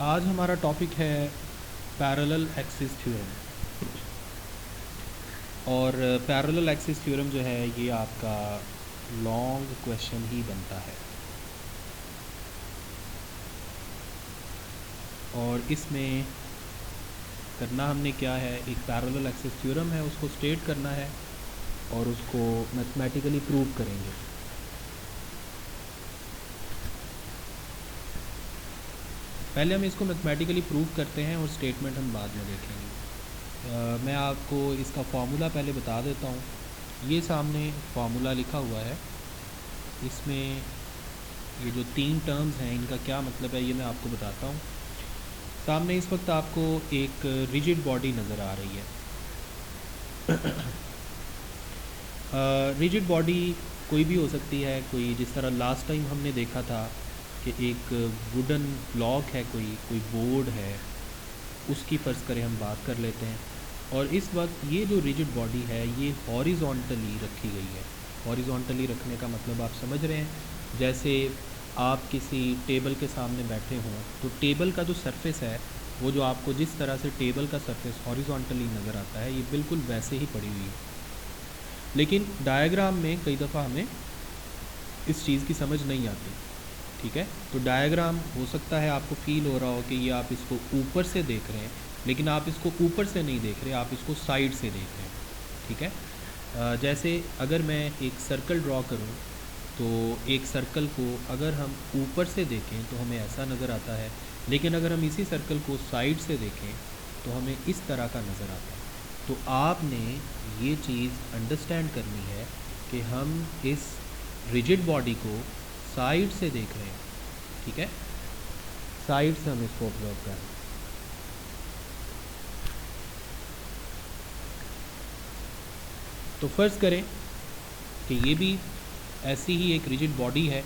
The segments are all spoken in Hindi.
आज हमारा टॉपिक है पैरेलल एक्सिस थ्योरम। और पैरेलल एक्सिस थ्योरम जो है ये आपका लॉन्ग क्वेश्चन ही बनता है। और इसमें करना हमने क्या है, एक पैरेलल एक्सिस थ्योरम है उसको स्टेट करना है और उसको मैथमेटिकली प्रूव करेंगे। पहले हम इसको मैथमेटिकली प्रूव करते हैं और स्टेटमेंट हम बाद में देखेंगे। मैं आपको इसका फार्मूला पहले बता देता हूँ। ये सामने फार्मूला लिखा हुआ है, इसमें ये जो तीन टर्म्स हैं इनका क्या मतलब है ये मैं आपको बताता हूँ। सामने इस वक्त आपको एक रिजिड बॉडी नज़र आ रही है। रिजिड बॉडी कोई भी हो सकती है, कोई जिस तरह लास्ट टाइम हमने देखा था कि एक वुडन ब्लॉक है, कोई बोर्ड है, उसकी फ़र्ज़ करें हम बात कर लेते हैं। और इस वक्त ये जो रिजिड बॉडी है ये हॉरिजॉन्टली रखी गई है। हॉरिजॉन्टली रखने का मतलब आप समझ रहे हैं, जैसे आप किसी टेबल के सामने बैठे हों तो टेबल का जो सरफेस है वो जो आपको जिस तरह से टेबल का सरफेस हॉरिजॉन्टली नज़र आता है ये बिल्कुल वैसे ही पड़ी हुई है। लेकिन डायग्राम में कई दफ़ा हमें इस चीज़ की समझ नहीं आती, ठीक है। तो डायग्राम हो सकता है आपको फ़ील हो रहा हो कि ये आप इसको ऊपर से देख रहे हैं, लेकिन आप इसको ऊपर से नहीं देख रहे, आप इसको साइड से देख रहे हैं, ठीक है। जैसे अगर मैं एक सर्कल ड्रॉ करूं तो एक सर्कल को अगर हम ऊपर से देखें तो हमें ऐसा नज़र आता है, लेकिन अगर हम इसी सर्कल को साइड से देखें तो हमें इस तरह का नज़र आता है। तो आपने ये चीज़ अंडरस्टैंड करनी है कि हम इस रिजिड बॉडी को साइड से देख रहे हैं, ठीक है। साइड से हम इसको ऑब्जर्व कर रहे हैं। तो फ़र्ज़ करें कि ये भी ऐसी ही एक रिजिड बॉडी है।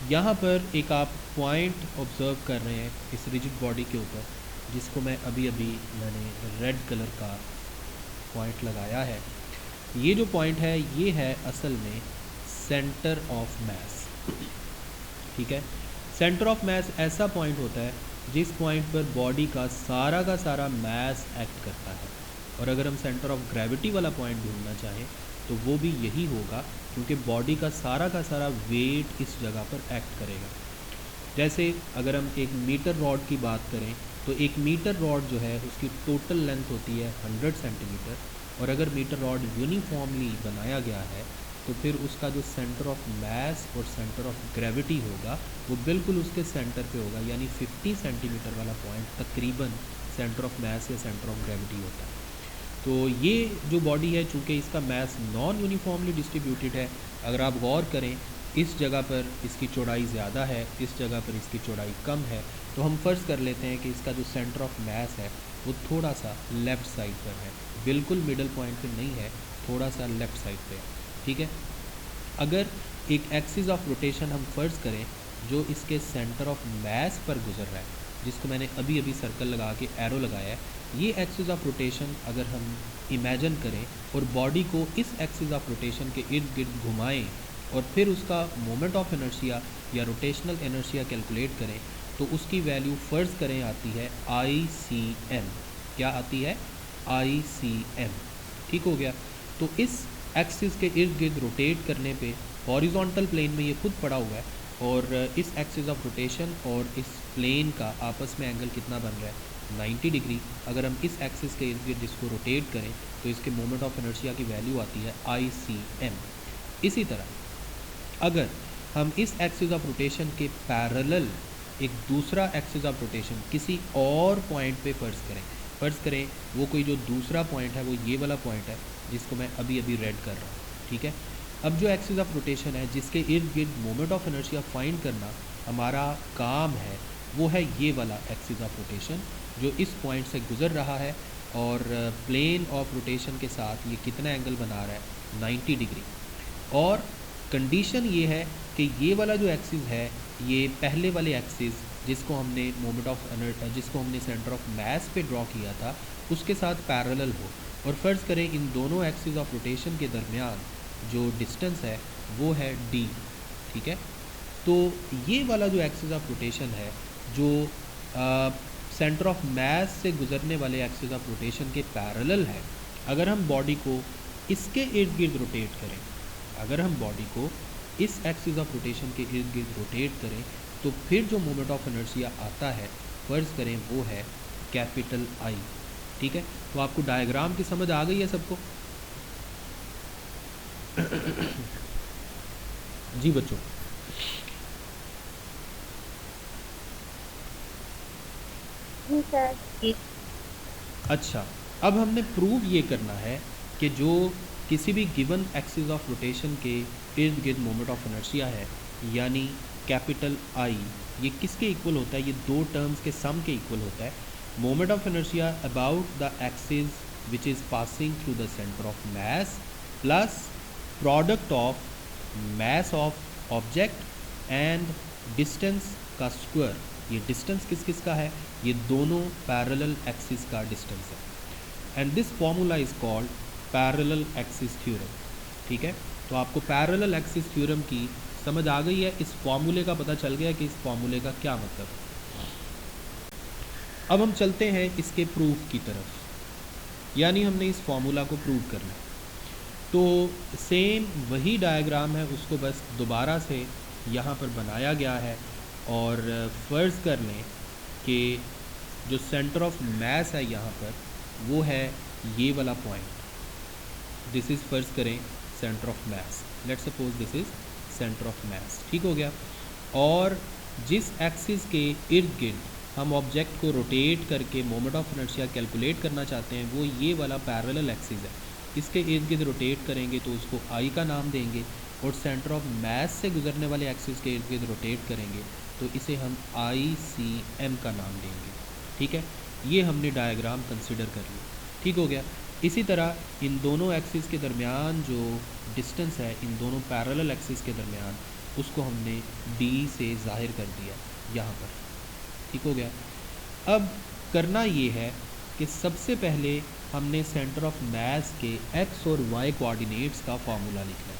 यहाँ पर एक आप पॉइंट ऑब्ज़र्व कर रहे हैं इस रिजिड बॉडी के ऊपर, जिसको मैं अभी मैंने रेड कलर का पॉइंट लगाया है। ये जो पॉइंट है ये है असल में सेंटर ऑफ मैस, ठीक है। सेंटर ऑफ मैस ऐसा पॉइंट होता है जिस पॉइंट पर बॉडी का सारा मैस एक्ट करता है। और अगर हम सेंटर ऑफ ग्रेविटी वाला पॉइंट ढूंढना चाहें तो वो भी यही होगा, क्योंकि बॉडी का सारा वेट इस जगह पर एक्ट करेगा। जैसे अगर हम एक मीटर रॉड की बात करें तो एक मीटर रॉड जो है उसकी टोटल लेंथ होती है 100 सेंटीमीटर, और अगर मीटर रॉड यूनिफॉर्मली बनाया गया है तो फिर उसका जो सेंटर ऑफ मैस और सेंटर ऑफ ग्रेविटी होगा वो बिल्कुल उसके सेंटर पे होगा, यानी 50 सेंटीमीटर वाला पॉइंट तकरीबन सेंटर ऑफ मैस या सेंटर ऑफ ग्रेविटी होता है। तो ये जो बॉडी है, चूँकि इसका मैस नॉन यूनिफॉर्मली डिस्ट्रीब्यूटेड है, अगर आप गौर करें इस जगह पर इसकी चौड़ाई ज़्यादा है, इस जगह पर इसकी चौड़ाई कम है, तो हम फ़र्ज़ कर लेते हैं कि इसका जो सेंटर ऑफ मैस है वो थोड़ा सा लेफ़्ट साइड पर है, बिल्कुल मिडल पॉइंट पे नहीं है, थोड़ा सा लेफ़्ट साइड पे है, ठीक है। अगर एक एक्सिस ऑफ रोटेशन हम फ़र्ज़ करें जो इसके सेंटर ऑफ मैस पर गुजर रहा है, जिसको मैंने अभी सर्कल लगा के एरो लगाया है, ये एक्सिस ऑफ रोटेशन अगर हम इमेजिन करें और बॉडी को इस एक्सिस ऑफ रोटेशन के इर्द गिर्द घुमाएं और फिर उसका मोमेंट ऑफ इनर्शिया या रोटेशनल इनर्शिया कैलकुलेट करें तो उसकी वैल्यू फ़र्ज़ करें आती है ICM। क्या आती है? ICM, ठीक हो गया। तो इस एक्सिस के इर्द गिर्द रोटेट करने पे हॉरिजॉन्टल प्लेन में ये खुद पड़ा हुआ है, और इस एक्सिस ऑफ रोटेशन और इस प्लेन का आपस में एंगल कितना बन रहा है? 90 डिग्री। अगर हम इस एक्सिस के इर्द गिर्द इसको रोटेट करें तो इसके मोमेंट ऑफ इनर्शिया की वैल्यू आती है ICM। इसी तरह अगर हम इस एक्सिस ऑफ रोटेशन के पैरेलल एक दूसरा एक्सिस ऑफ रोटेशन किसी और पॉइंट पे फ़र्ज़ करें वो कोई जो दूसरा पॉइंट है वो ये वाला पॉइंट है जिसको मैं अभी रेड कर रहा हूँ, ठीक है। अब जो एक्सिस ऑफ रोटेशन है जिसके इर्द गिर्द मोमेंट ऑफ इनर्शिया फाइंड करना हमारा काम है, वो है ये वाला एक्सिस ऑफ रोटेशन जो इस पॉइंट से गुज़र रहा है, और प्लेन ऑफ रोटेशन के साथ ये कितना एंगल बना रहा है? 90 डिग्री। और कंडीशन ये है कि ये वाला जो एक्सिस है ये पहले वाले एक्सिस जिसको हमने सेंटर ऑफ मैस पे ड्रॉ किया था उसके साथ पैरेलल हो, और फ़र्ज़ करें इन दोनों एक्सिस ऑफ रोटेशन के दरमियान जो डिस्टेंस है वो है D, ठीक है। तो ये वाला जो एक्सिस ऑफ रोटेशन है जो सेंटर ऑफ मास से गुजरने वाले एक्सिस ऑफ रोटेशन के पैरेलल है, अगर हम बॉडी को इसके इर्द गिर्द रोटेट करें, अगर हम बॉडी को इस एक्सिस ऑफ रोटेशन के इर्द गिर्द रोटेट करें, तो फिर जो मोमेंट ऑफ इनर्शिया आता है, फ़र्ज़ करें वो है कैपिटल आई। ठीक है, तो आपको डायग्राम की समझ आ गई है सबको? जी बच्चों, अच्छा, अब हमने प्रूव ये करना है कि जो किसी भी गिवन एक्सिस ऑफ रोटेशन के इर्द गिर्द मोमेंट ऑफ इनर्शिया है, यानी कैपिटल आई, ये किसके इक्वल होता है? ये दो टर्म्स के सम के इक्वल होता है। Moment of inertia about the axis which is passing through the centre of mass plus product of mass of object and distance का स्क्वायर। ये डिस्टेंस किस किस का है? ये दोनों पैरेलल एक्सिस का डिस्टेंस है। And this formula is called parallel axis theorem. ठीक है, तो आपको पैरेलल एक्सिस थ्योरम की समझ आ गई है, इस फॉर्मूले का पता चल गया कि इस फॉर्मूले का क्या मतलब है। अब हम चलते हैं इसके प्रूफ की तरफ, यानी हमने इस फॉर्मूला को प्रूव करना है। तो सेम वही डायग्राम है, उसको बस दोबारा से यहाँ पर बनाया गया है। और फ़र्ज़ कर लें कि जो सेंटर ऑफ मास है यहाँ पर, वो है ये वाला पॉइंट। दिस इज़, फ़र्ज़ करें, centre of mass. Let's suppose this is centre of मास। ठीक हो गया। और जिस एक्सिस के इर्द गिर्द हम ऑब्जेक्ट को रोटेट करके मोमेंट ऑफ इनर्शिया कैलकुलेट करना चाहते हैं, वो ये वाला पैरेलल एक्सिस है। इसके इर्द गिर्द रोटेट करेंगे तो उसको आई का नाम देंगे, और सेंटर ऑफ मास से गुजरने वाले एक्सिस के इर्द गिर्द रोटेट करेंगे तो इसे हम आई सी एम का नाम देंगे। ठीक है, ये हमने डायग्राम कंसिडर कर लिया। ठीक हो गया। इसी तरह इन दोनों एक्सिस के दरमियान जो डिस्टेंस है, इन दोनों पैरेलल एक्सिस के दरमियान, उसको हमने डी से ज़ाहिर कर दिया यहाँ पर। ठीक हो गया। अब करना ये है कि सबसे पहले हमने सेंटर ऑफ मास के एक्स और वाई कोऑर्डिनेट्स का फार्मूला लिखना है।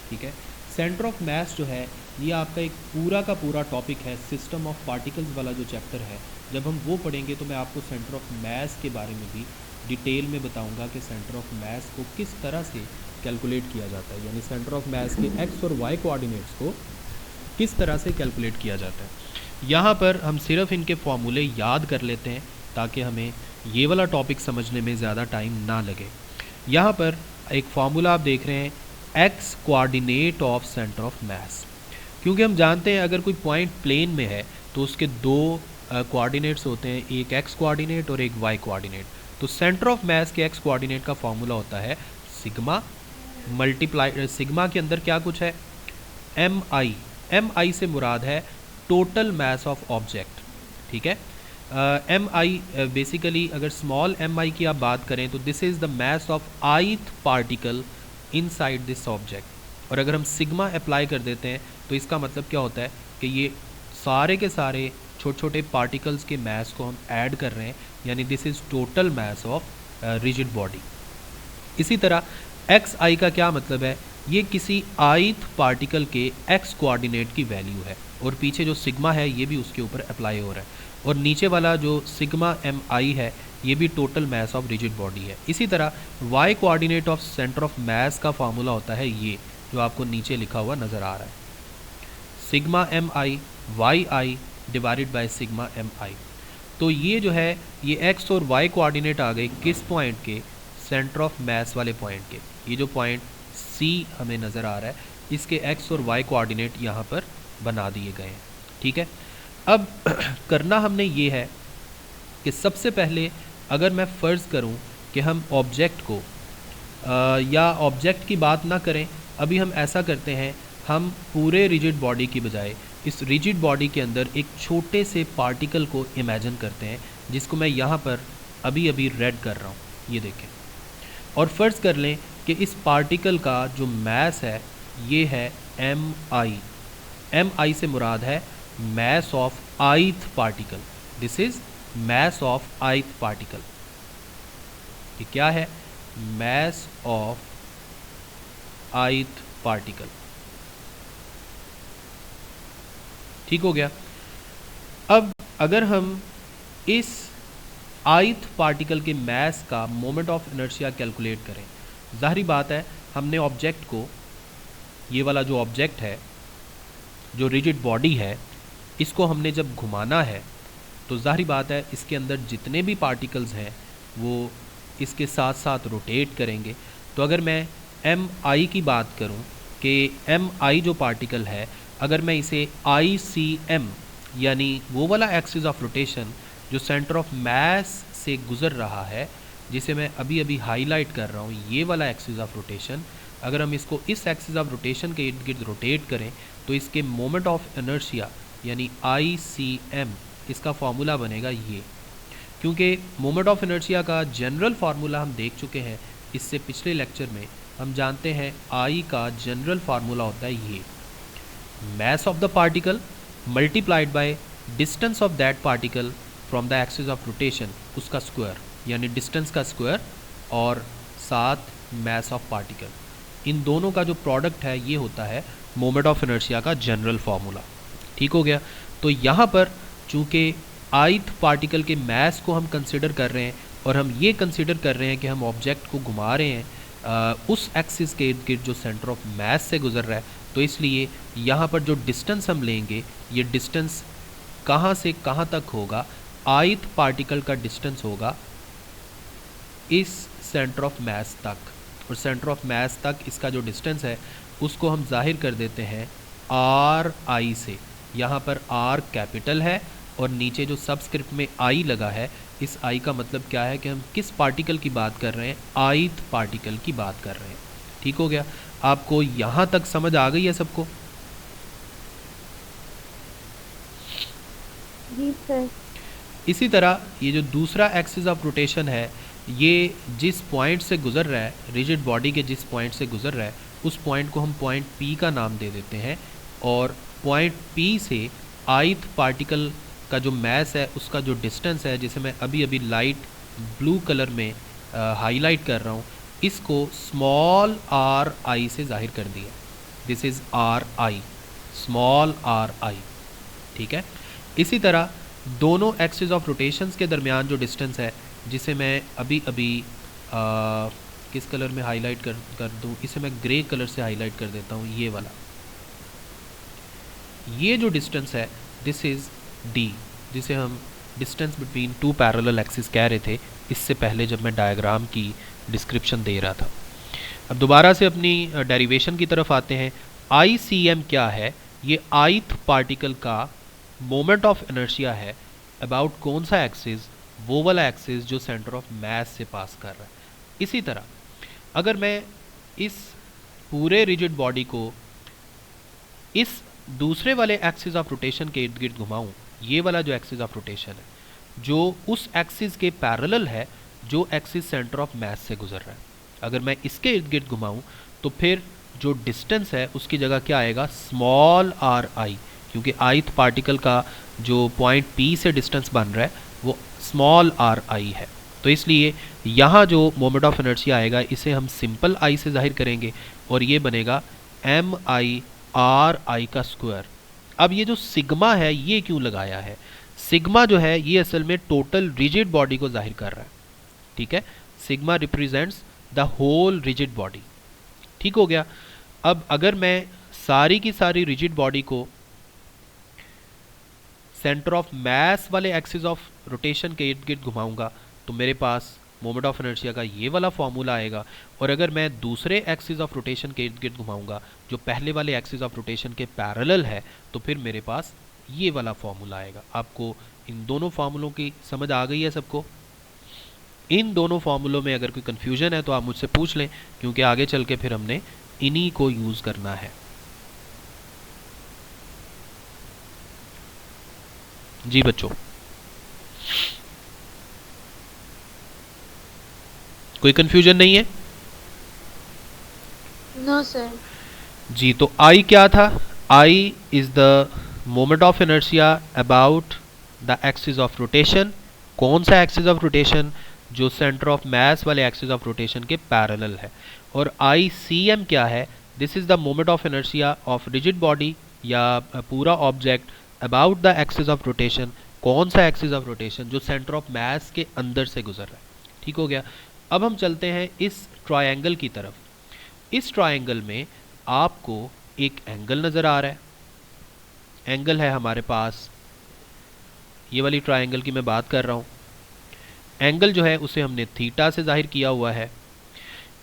ठीक है, सेंटर ऑफ मास जो है ये आपका एक पूरा का पूरा टॉपिक है, सिस्टम ऑफ पार्टिकल्स वाला जो चैप्टर है। जब हम वो पढ़ेंगे तो मैं आपको सेंटर ऑफ मास के बारे में भी डिटेल में बताऊंगा कि सेंटर ऑफ मास को किस तरह से कैलकुलेट किया जाता है, यानी सेंटर ऑफ मास के एक्स और वाई कोऑर्डिनेट्स को किस तरह से कैलकुलेट किया जाता है। यहाँ पर हम सिर्फ इनके फॉर्मूले याद कर लेते हैं ताकि हमें ये वाला टॉपिक समझने में ज़्यादा टाइम ना लगे। यहाँ पर एक फार्मूला आप देख रहे हैं, x coordinate of centre of मास। क्योंकि हम जानते हैं अगर कोई पॉइंट प्लेन में है तो उसके दो कोऑर्डिनेट्स होते हैं, एक एक्स कोऑर्डिनेट और एक वाई कोऑर्डिनेट। तो सेंटर ऑफ मास के एक्स कोऑर्डिनेट का फॉर्मूला होता है सिग्मा मल्टीप्लाई, सिग्मा के अंदर क्या कुछ है, एम आई। एम आई से मुराद है टोटल मास ऑफ ऑब्जेक्ट। ठीक है, एम आई बेसिकली अगर स्मॉल एम आई की आप बात करें तो this is the mass of ith particle inside this object. और अगर हम सिग्मा अप्लाई कर देते हैं तो इसका मतलब क्या होता है कि ये सारे के सारे छोटे छोटे पार्टिकल्स के मास को हम ऐड कर रहे हैं, यानी this is total mass of rigid body. इसी तरह एक्स आई का क्या मतलब है, ये किसी आइथ पार्टिकल के एक्स कोऑर्डिनेट की वैल्यू है, और पीछे जो सिग्मा है ये भी उसके ऊपर अप्लाई हो रहा है, और नीचे वाला जो सिग्मा एम आई है ये भी total mass of rigid body है। इसी तरह Y coordinate of centre of mass का फार्मूला होता है ये जो आपको नीचे लिखा हुआ नज़र आ रहा है, sigma M I Y I divided by sigma M I. तो ये जो है ये एक्स और वाई कोऑर्डिनेट आ गए किस पॉइंट के, सेंटर ऑफ मास वाले पॉइंट के। ये जो पॉइंट सी हमें नज़र आ रहा है इसके एक्स और वाई कोऑर्डिनेट यहाँ पर बना दिए गए हैं। ठीक है, अब करना हमने ये है कि सबसे पहले अगर मैं फ़र्ज़ करूं कि हम ऑब्जेक्ट को या ऑब्जेक्ट की बात ना करें, अभी हम ऐसा करते हैं, हम पूरे रिजिड बॉडी की बजाय इस रिजिड बॉडी के अंदर एक छोटे से पार्टिकल को इमेजिन करते हैं, जिसको मैं यहाँ पर अभी अभी रेड कर रहा हूँ, ये देखें। और फ़र्ज़ कर लें कि इस पार्टिकल का जो मास है ये है एम आई। एम आई से मुराद है mass of ith particle, this is mass of ith particle। ये क्या है, mass of ith particle। ठीक हो गया। अब अगर हम इस ith पार्टिकल के मास का मोमेंट ऑफ इनर्शिया कैलकुलेट करें। ज़ाहिर बात है, हमने ऑब्जेक्ट को, ये वाला जो ऑब्जेक्ट है, जो रिजिड बॉडी है, इसको हमने जब घुमाना है तो ज़ाहिर बात है इसके अंदर जितने भी पार्टिकल्स हैं वो इसके साथ साथ रोटेट करेंगे। तो अगर मैं एम आई की बात करूं कि एम आई जो पार्टिकल है, अगर मैं इसे आई सी एम यानी वो वाला एक्सिस ऑफ रोटेशन जो सेंटर ऑफ मास से गुज़र रहा है, जिसे मैं अभी अभी हाईलाइट कर रहा हूँ, ये वाला एक्सिस ऑफ रोटेशन, अगर हम इसको इस एक्सिस ऑफ रोटेशन के इर्द गिर्द रोटेट करें तो इसके मोमेंट ऑफ इनर्शिया यानी आई सी एम, इसका फार्मूला बनेगा ये। क्योंकि मोमेंट ऑफ इनर्शिया का जनरल फार्मूला हम देख चुके हैं इससे पिछले लेक्चर में, हम जानते हैं आई का जनरल फार्मूला होता है ये, mass of the particle multiplied by distance of that particle from the axis of rotation, उसका स्क्वायर यानी डिस्टेंस का स्क्वायर और साथ mass of particle, इन दोनों का जो प्रोडक्ट है ये होता है मोमेंट ऑफ इनर्शिया का जनरल फार्मूला। ठीक हो गया। तो यहाँ पर चूँकि ith पार्टिकल के मास को हम कंसिडर कर रहे हैं और हम ये कंसिडर कर रहे हैं कि हम ऑब्जेक्ट को घुमा रहे हैं उस एक्सिस के इर्द गिर्द जो सेंटर ऑफ मास से गुजर रहा है, तो इसलिए यहाँ पर जो डिस्टेंस हम लेंगे ये डिस्टेंस कहाँ से कहाँ तक होगा, ith पार्टिकल का डिस्टेंस होगा इस सेंटर ऑफ मास तक, और सेंटर ऑफ मास तक इसका जो डिस्टेंस है उसको हम जाहिर कर देते हैं आर आई से। यहाँ पर आर कैपिटल है और नीचे जो सबस्क्रिप्ट में आई लगा है, इस आई का मतलब क्या है कि हम किस पार्टिकल की बात कर रहे हैं, ith पार्टिकल की बात कर रहे हैं। ठीक हो गया। आपको यहाँ तक समझ आ गई है सबको? जी सर। इसी तरह ये जो दूसरा एक्सिस ऑफ रोटेशन है, ये जिस पॉइंट से गुजर रहा है, रिजिड बॉडी के जिस पॉइंट से गुजर रहा है, उस पॉइंट को हम पॉइंट पी का नाम दे देते हैं, और पॉइंट पी से ith पार्टिकल का जो मास है उसका जो डिस्टेंस है, जिसे मैं अभी अभी लाइट ब्लू कलर में हाईलाइट कर रहा हूँ, इसको स्मॉल आर आई से जाहिर कर दिया। This is are I, small are आई। ठीक है। इसी तरह दोनों एक्सिस ऑफ रोटेशंस के दरमियान जो डिस्टेंस है, जिसे मैं अभी अभी किस कलर में हाईलाइट कर दूँ, इसे मैं ग्रे कलर से हाईलाइट कर देता हूँ, ये वाला, ये जो डिस्टेंस है दिस इज़ डी, जिसे हम distance between two parallel axis कह रहे थे इससे पहले जब मैं डायग्राम की डिस्क्रिप्शन दे रहा था। अब दोबारा से अपनी डेरिवेशन की तरफ आते हैं। आई सी एम क्या है? ये ith पार्टिकल का मोमेंट ऑफ इनर्शिया है अबाउट कौन सा एक्सिस, वो वाला एक्सिस जो सेंटर ऑफ मास से पास कर रहा है। इसी तरह अगर मैं इस पूरे रिजिड बॉडी को इस दूसरे वाले एक्सिस ऑफ रोटेशन के इर्द गिर्द घुमाऊँ, ये वाला जो एक्सिस ऑफ रोटेशन है जो उस एक्सिस के पैरेलल है जो एक्सिस सेंटर ऑफ मास से गुजर रहा है, अगर मैं इसके इर्द गिर्द घुमाऊँ तो फिर जो डिस्टेंस है उसकी जगह क्या आएगा, स्मॉल आर आई, क्योंकि ith पार्टिकल का जो पॉइंट पी से डिस्टेंस बन रहा है वो स्मॉल आर आई है। तो इसलिए यहाँ जो मोमेंट ऑफ इनर्शिया आएगा इसे हम सिंपल आई से जाहिर करेंगे और ये बनेगा एम आई आर आई का स्क्वायर। अब ये जो सिग्मा है ये क्यों लगाया है? सिग्मा जो है ये असल में टोटल रिजिड बॉडी को जाहिर कर रहा है। ठीक है, sigma represents the whole rigid body. ठीक हो गया। अब अगर मैं सारी की सारी रिजिड बॉडी को सेंटर ऑफ मास वाले एक्सिस ऑफ रोटेशन के इर्द गिर्द घुमाऊंगा तो मेरे पास मोमेंट ऑफ इनर्शिया का ये वाला फॉर्मूला आएगा, और अगर मैं दूसरे एक्सिस ऑफ रोटेशन के इर्द गिर्द घुमाऊंगा जो पहले वाले एक्सिस ऑफ रोटेशन के पैरेलल है तो फिर मेरे पास ये वाला फॉर्मूला आएगा। आपको इन दोनों फार्मूलों की समझ आ गई है सबको? इन दोनों फार्मूलों में अगर कोई कन्फ्यूजन है तो आप मुझसे पूछ लें, क्योंकि आगे चल के फिर हमने इन्हीं को यूज़ करना है। जी बच्चों, कोई कन्फ्यूजन नहीं है? No sir. जी, तो आई क्या था? I is the moment of inertia about the axis of rotation. कौन सा एक्सिस ऑफ रोटेशन? जो सेंटर ऑफ मास वाले एक्सिस ऑफ रोटेशन के पैरेलल है। और आई सी एम क्या है? This is the moment of inertia of rigid body या पूरा object about the axis of rotation कौन सा एक्सिस ऑफ रोटेशन, जो सेंटर ऑफ मास के अंदर से गुजर रहा है। ठीक हो गया। अब हम चलते हैं इस ट्रायंगल की तरफ। इस ट्रायंगल में आपको एक एंगल नज़र आ रहा है। एंगल है हमारे पास, ये वाली ट्रायंगल की मैं बात कर रहा हूँ। एंगल जो है उसे हमने थीटा से जाहिर किया हुआ है।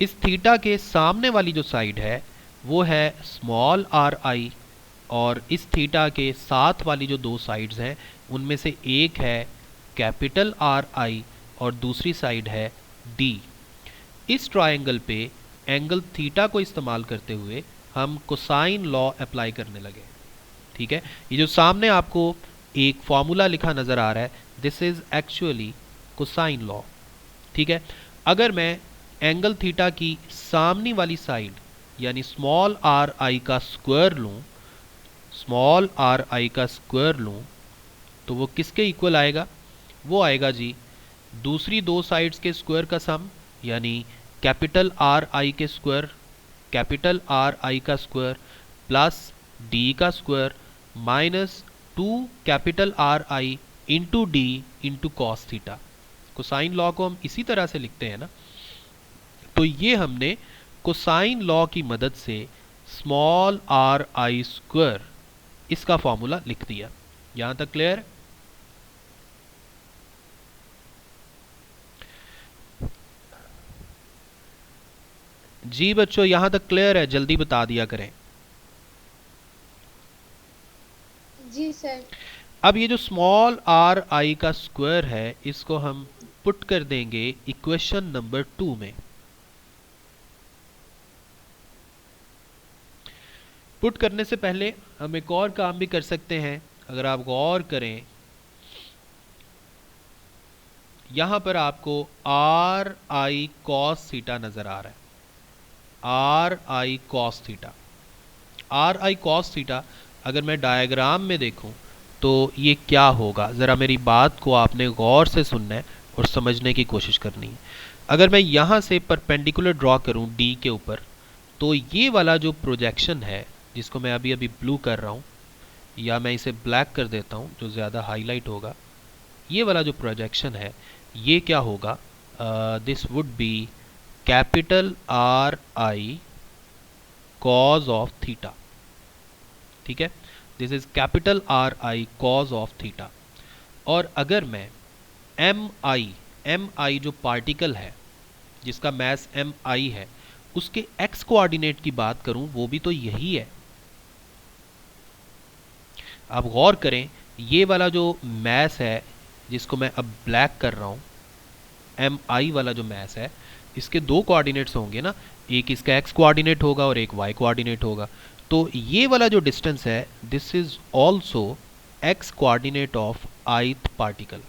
इस थीटा के सामने वाली जो साइड है वो है स्मॉल आर आई, और इस थीटा के साथ वाली जो दो साइड्स हैं उनमें से एक है कैपिटल आर आई और दूसरी साइड है डी। इस ट्रायंगल पे एंगल थीटा को इस्तेमाल करते हुए हम कोसाइन लॉ अप्लाई करने लगे। ठीक है, ये जो सामने आपको एक फॉर्मूला लिखा नज़र आ रहा है, this is actually cosine law. ठीक है, अगर मैं एंगल थीटा की सामने वाली साइड यानी स्मॉल आर आई का स्क्वायर लूँ, स्मॉल आर आई का स्क्वायर लूँ, तो वो किसके इक्वल आएगा? वो आएगा जी दूसरी दो साइड्स के स्क्वायर का सम, यानी कैपिटल आर आई के स्क्वायर, कैपिटल आर आई का स्क्वायर प्लस डी का स्क्वायर माइनस 2 कैपिटल आर आई into D into cos theta. Cosine law को हम इसी तरह से लिखते हैं ना। तो ये हमने कोसाइन लॉ की मदद से स्मॉल आर आई स्क्वायर इसका फॉर्मूला लिख दिया। यहां तक क्लियर? जी बच्चों, यहां तक क्लियर है? जल्दी बता दिया करें। जी सर। अब ये जो स्मॉल आर आई का स्क्वायर है इसको हम पुट कर देंगे इक्वेशन नंबर 2 में। पुट करने से पहले हम एक और काम भी कर सकते हैं। अगर आप गौर करें, यहां पर आपको आर आई कॉस थीटा नजर आ रहा है। Are I cos theta, are I cos theta अगर मैं डायग्राम में देखूं तो ये क्या होगा, ज़रा मेरी बात को आपने गौर से सुनना है और समझने की कोशिश करनी है। अगर मैं यहाँ से परपेंडिकुलर ड्रॉ करूँ डी के ऊपर, तो ये वाला जो प्रोजेक्शन है जिसको मैं अभी अभी ब्लू कर रहा हूँ, या मैं इसे ब्लैक कर देता हूँ जो ज़्यादा हाईलाइट होगा, ये वाला जो प्रोजेक्शन है ये क्या होगा? This would be capital R I cause of theta. ठीक है, this is capital R I cause of theta. और अगर मैं एम आई जो पार्टिकल है जिसका मैस एम आई है उसके एक्स कोऑर्डिनेट की बात करूं, वो भी तो यही है। आप गौर करें, ये वाला जो मैस है जिसको मैं अब ब्लैक कर रहा हूं, एम आई वाला जो मैस है, इसके दो कोऑर्डिनेट्स होंगे ना, एक इसका एक्स कोऑर्डिनेट होगा और एक वाई कोऑर्डिनेट होगा। तो ये वाला जो डिस्टेंस है this is also X coordinate of ith particle,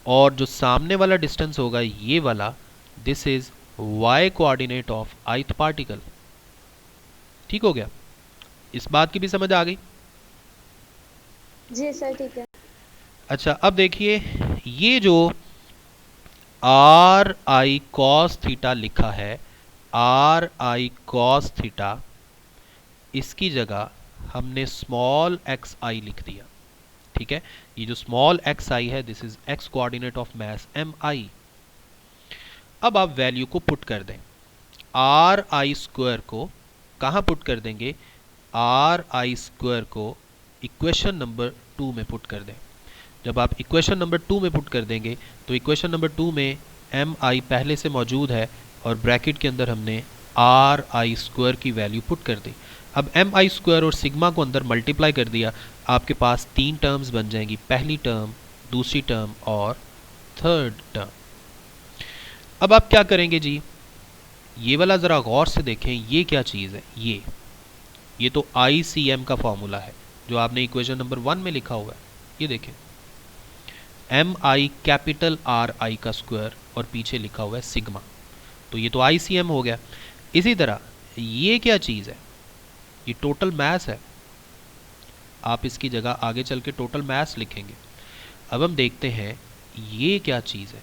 और जो सामने वाला डिस्टेंस होगा ये वाला, this is Y coordinate of ith particle. ठीक हो गया? इस बात की भी समझ आ गई? जी सर ठीक है। अच्छा, अब देखिए ये जो आर आई कॉस थीटा लिखा है, आर आई कॉस थीटा, इसकी जगह हमने स्मॉल एक्स आई लिख दिया। ठीक है, ये जो स्मॉल एक्स आई है this is X coordinate of mass M I. अब आप वैल्यू को पुट कर दें। आर आई स्क्वायर को कहाँ पुट कर देंगे? आर आई स्क्वायर को इक्वेशन नंबर 2 में पुट कर दें। जब आप इक्वेशन नंबर 2 में पुट कर देंगे तो इक्वेशन नंबर 2 में एम आई पहले से मौजूद है और ब्रैकेट के अंदर हमने आर आई स्क्वायर की वैल्यू पुट कर दी। अब एम आई स्क्वायर और सिग्मा को अंदर मल्टीप्लाई कर दिया, आपके पास 3 टर्म्स बन जाएंगी, पहली टर्म, दूसरी टर्म और थर्ड टर्म। अब आप क्या करेंगे जी? ये वाला ज़रा गौर से देखें, ये क्या चीज़ है? ये तो आई सी एम का फॉर्मूला है जो आपने इक्वेशन नंबर 1 में लिखा हुआ है। ये देखें, M I capital R I का स्क्वायर और पीछे लिखा हुआ है सिग्मा, तो ये तो आई सी एम हो गया। इसी तरह ये क्या चीज़ है? ये टोटल मास है। आप इसकी जगह आगे चल के टोटल मास लिखेंगे। अब हम देखते हैं ये क्या चीज़ है।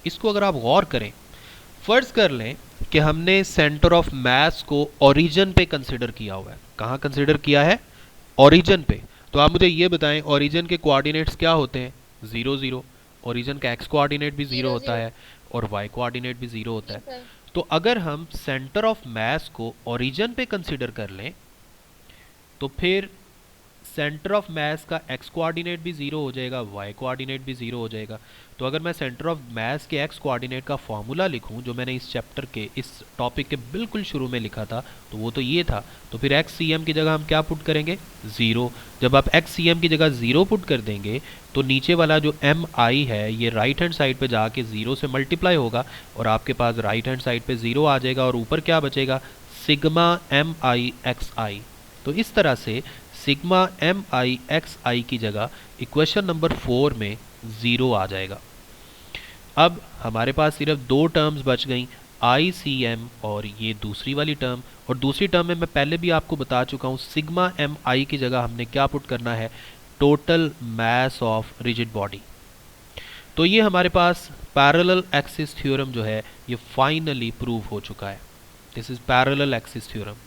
इसको अगर आप गौर करें, फ़र्ज़ कर लें कि हमने सेंटर ऑफ मास को ओरिजिन पे कंसिडर किया हुआ है। कहाँ कंसिडर किया है? ओरिजिन पे। तो आप मुझे ये बताएं, ओरिजिन के कोऑर्डिनेट्स क्या होते हैं? 0 0। ओरिजिन का एक्स कोऑर्डिनेट भी 0 जीरो होता जीरो। है और वाई कोऑर्डिनेट भी 0 होता जी है। सर। तो अगर हम सेंटर ऑफ मास को ओरिजिन पे कंसिडर कर लें तो फिर सेंटर ऑफ मास का एक्स कोऑर्डिनेट भी ज़ीरो हो जाएगा, वाई कोऑर्डिनेट भी ज़ीरो हो जाएगा। तो अगर मैं सेंटर ऑफ मास के एक्स कोऑर्डिनेट का फॉर्मूला लिखूं जो मैंने इस चैप्टर के इस टॉपिक के बिल्कुल शुरू में लिखा था, तो वो तो ये था। तो फिर एक्स सी एम की जगह हम क्या पुट करेंगे? ज़ीरो। जब आप एक्स सी एम की जगह ज़ीरो पुट कर देंगे तो नीचे वाला जो एम आई है ये राइट हैंड साइड पे जाके ज़ीरो से मल्टीप्लाई होगा और आपके पास राइट हैंड साइड पे ज़ीरो आ जाएगा और ऊपर क्या बचेगा? सिग्मा एम आई एक्स आई। तो इस तरह से सिग्मा एम आई एक्स आई की जगह इक्वेशन नंबर 4 में ज़ीरो आ जाएगा। अब हमारे पास सिर्फ दो टर्म्स बच गई, आई सी एम और ये दूसरी वाली टर्म। और दूसरी टर्म में मैं पहले भी आपको बता चुका हूँ, सिग्मा एम आई की जगह हमने क्या पुट करना है? Total mass of rigid body. तो ये हमारे पास पैरेलल एक्सिस थ्योरम जो है ये फाइनली प्रूव हो चुका है। This is parallel axis theorem.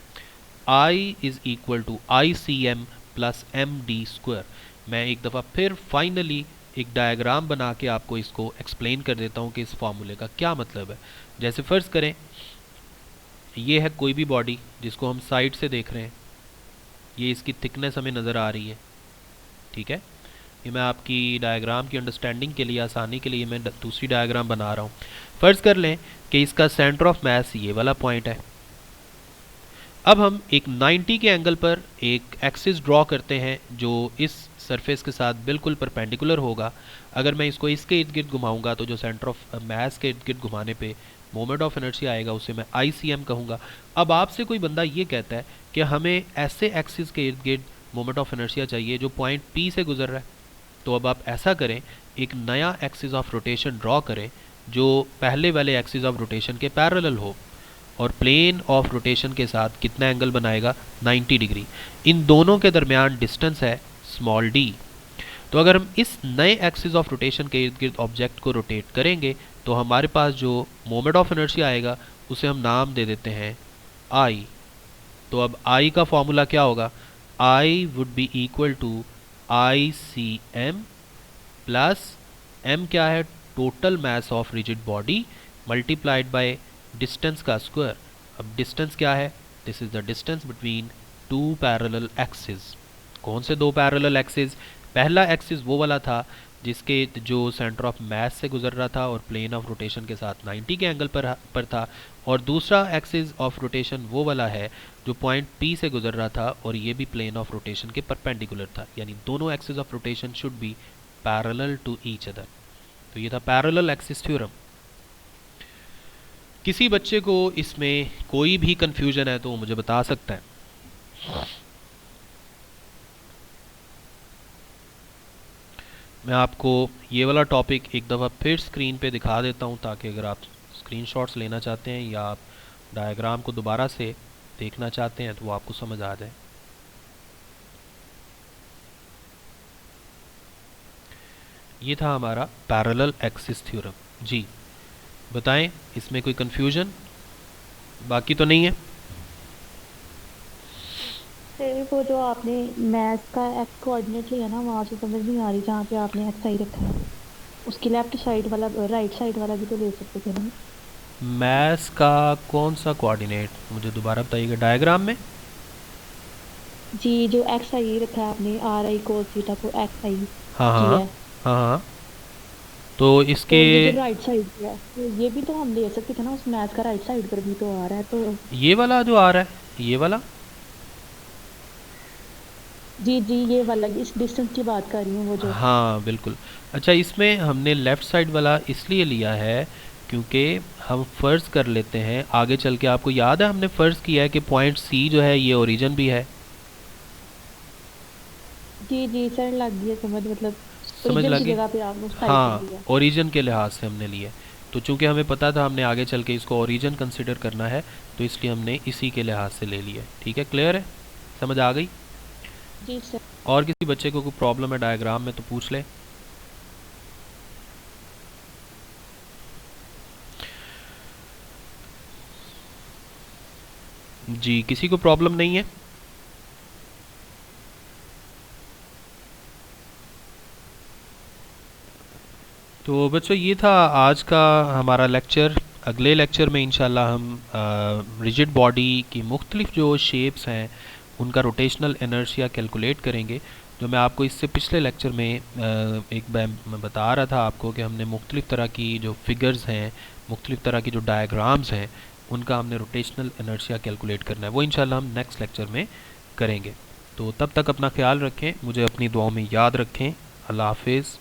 I is equal to I C M plus M D square. मैं एक दफ़ा फिर फाइनली एक डायग्राम बना के आपको इसको एक्सप्लेन कर देता हूँ कि इस फॉर्मूले का क्या मतलब है। जैसे फ़र्ज़ करें ये है कोई भी बॉडी जिसको हम साइड से देख रहे हैं, ये इसकी थिकनेस हमें नज़र आ रही है, ठीक है। ये मैं आपकी डायग्राम की अंडरस्टैंडिंग के लिए, आसानी के लिए मैं दूसरी डायग्राम बना रहा हूँ। फ़र्ज़ कर लें कि इसका सेंटर ऑफ मास ये वाला पॉइंट है। अब हम एक 90 के एंगल पर एक एक्सिस ड्रॉ करते हैं जो इस सरफेस के साथ बिल्कुल परपेंडिकुलर होगा। अगर मैं इसको इसके इर्द गिर्द घुमाऊंगा तो जो सेंटर ऑफ मास के इर्द गिर्द घुमाने पे मोमेंट ऑफ इनर्शिया आएगा उसे मैं आई सी एम कहूँगा। अब आपसे कोई बंदा ये कहता है कि हमें ऐसे एक्सिस के इर्द गिर्द मोमेंट ऑफ इनर्शिया चाहिए जो पॉइंट पी से गुजर रहा है। तो अब आप ऐसा करें, एक नया एक्सिस ऑफ रोटेशन ड्रॉ करें जो पहले वाले एक्सिस ऑफ रोटेशन के पैरेलल हो और प्लेन ऑफ रोटेशन के साथ कितना एंगल बनाएगा? 90 डिग्री। इन दोनों के दरमियान डिस्टेंस है स्मॉल डी। तो अगर हम इस नए एक्सिस ऑफ रोटेशन के इर्द गिर्द ऑब्जेक्ट को रोटेट करेंगे तो हमारे पास जो मोमेंट ऑफ इनर्शिया आएगा उसे हम नाम दे देते हैं आई। तो अब आई का फॉर्मूला क्या होगा? I would be equal to I C M plus M क्या है? Total mass of rigid body multiplied by distance का स्क्वायर। अब डिस्टेंस क्या है? This is the distance between two parallel axis. कौन से दो पैरेलल एक्सिस? पहला एक्सिस वो वाला था जिसके जो सेंटर ऑफ मास से गुजर रहा था और प्लेन ऑफ रोटेशन के साथ 90 के एंगल पर था, और दूसरा एक्सिस ऑफ रोटेशन वो वाला है जो पॉइंट पी से गुजर रहा था और ये भी प्लेन ऑफ रोटेशन के परपेंडिकुलर था। यानी दोनों axis of rotation should be parallel to each other. तो ये था पैरेलल एक्सिस थ्योरम। किसी बच्चे को इसमें कोई भी कंफ्यूजन है तो वो मुझे बता सकता है। मैं आपको ये वाला टॉपिक एक दफ़ा फिर स्क्रीन पे दिखा देता हूँ ताकि अगर आप स्क्रीनशॉट्स लेना चाहते हैं या आप डायग्राम को दोबारा से देखना चाहते हैं तो वो आपको समझ आ जाए। ये था हमारा पैरेलल एक्सिस थ्योरम। जी बताएं, इसमें कोई कंफ्यूजन बाकी तो नहीं है? सर वो जो आपने मैथ का एक्स कोऑर्डिनेट लिया ना, वहां से समझ नहीं आ रही जहाँ पे आपने एक्स आई रखा है। उसकी लेफ्ट साइड वाला राइट साइड वाला भी तो ले सकते थे ना। मैथ्स का कौन सा कोऑर्डिनेट मुझे दोबारा बताइएगा डायग्राम में। जी जो एक्स आई रखा है आपने, आर आई कोस थीटा को एक्स आई हाँ हाँ किया है, हाँ हाँ। तो इसके तो ये जो राइट साइड है तो ये भी तो हम ले सकते थे ना, उस मैथ का राइट साइड पर भी तो आ रहा है तो। ये वाला जो आ रहा है ये वाला, जी जी ये वाला, इस डिस्टेंस की बात कर रही हूँ वो जो। हाँ बिल्कुल। अच्छा, इसमें हमने लेफ़्ट साइड वाला इसलिए लिया है क्योंकि हम फ़र्ज़ कर लेते हैं आगे चल के, आपको याद है हमने फ़र्ज़ किया है कि पॉइंट सी जो है ये ओरिजिन भी है। जी जी सर लग गई है समझ, मतलब समझ ओरिजिन की लगी? जगह पे आपने उस साइड पे हाँ, लिया। ओरिजिन के लिहाज से हमने लिए। तो चूंकि हमें पता था हमने आगे चल के इसको ओरिजिन कंसिडर करना है तो इसलिए हमने इसी के लिहाज से ले लिया। ठीक है, क्लियर है, समझ आ गई? जी सर। और किसी बच्चे को कोई प्रॉब्लम है डायग्राम में तो पूछ ले। जी किसी को प्रॉब्लम नहीं है? तो बच्चों ये था आज का हमारा लेक्चर। अगले लेक्चर में इंशाल्लाह हम रिजिड बॉडी की मुख्तलिफ जो शेप्स हैं उनका रोटेशनल इनर्शिया कैलकुलेट करेंगे। जो मैं आपको इससे पिछले लेक्चर में एक मैं बता रहा था आपको कि हमने मुख्तलिफ तरह की जो फिगर्स हैं, मुख्तलिफ तरह की जो डायग्राम्स हैं, उनका हमने रोटेशनल इनर्शिया कैलकुलेट करना है। वो इंशाल्लाह हम नेक्स्ट लेक्चर में करेंगे। तो तब तक अपना ख्याल रखें, मुझे अपनी दुआओं में याद रखें। अल्लाह हाफिज़।